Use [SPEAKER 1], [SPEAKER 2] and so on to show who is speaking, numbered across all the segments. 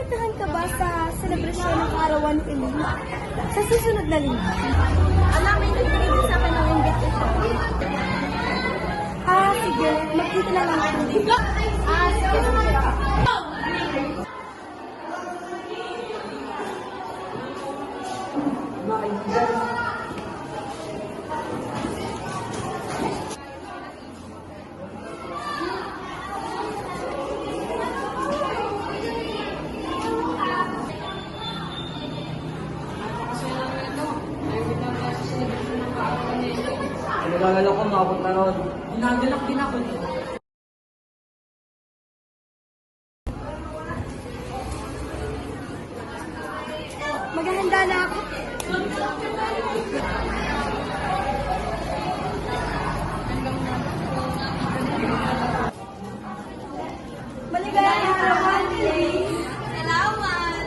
[SPEAKER 1] pupuntahan ka ba sa selebrasyon ng Kaarawan ni Elena sa susunod na linggo?
[SPEAKER 2] May nagbigay din sa akin ng invitation.
[SPEAKER 1] Sige. Magkita na lang ako dito.
[SPEAKER 2] Sige.
[SPEAKER 3] Nalala ko, maabot na ron. Hinagalak din ako.
[SPEAKER 1] Maghahanda na ako. Maligayang Kaarawan, Elena.
[SPEAKER 2] Salamat!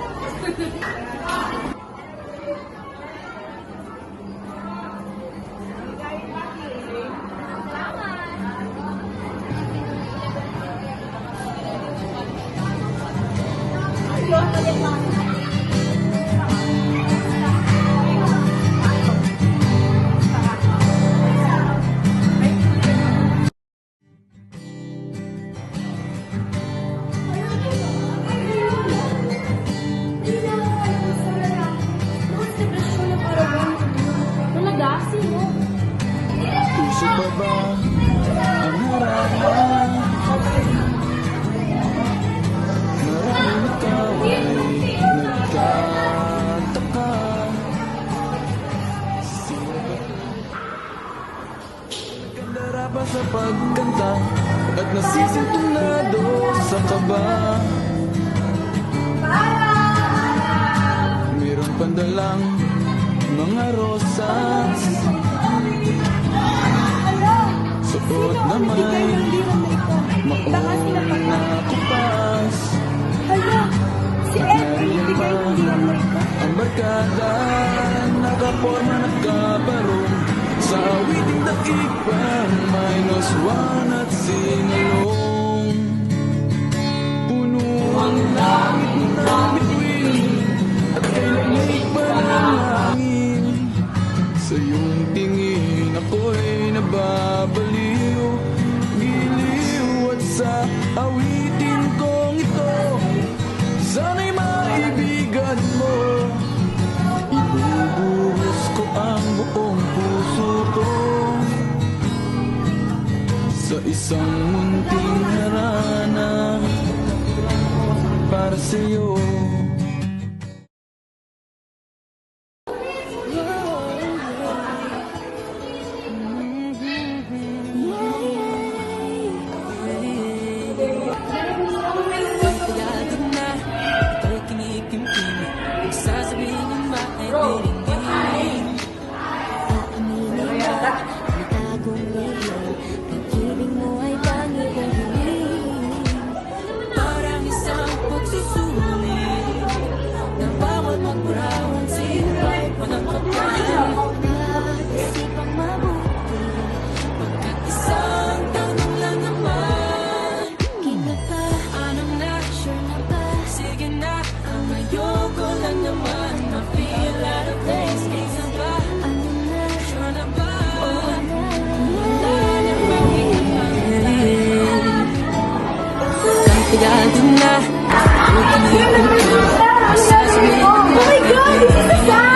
[SPEAKER 4] Puso pa ba ang harapan? Maraming ikaw ay nagtataka. Nagkandara pa sa pagkanta at nasisintunado sa kaba. Mayroong pandalang mga rosas, suot na may mauna kupas.
[SPEAKER 1] Hala, si Edwin,
[SPEAKER 4] Nariyan
[SPEAKER 1] bigay ng diyan mo ito.
[SPEAKER 4] ang barkada, nakaporma nagkabarong sa awiting dakipan, -1 at singalong. Puno ang langit ng bituin at kailanay pa ng hangin. Sa iyong tingin ako'y nababaliw, giliw at sa awitin kong ito, sana'y maibigan mo. Ibubuhos ko ang buong puso ko sa isang munting harana para sa'yo.
[SPEAKER 1] Oh my God, this is a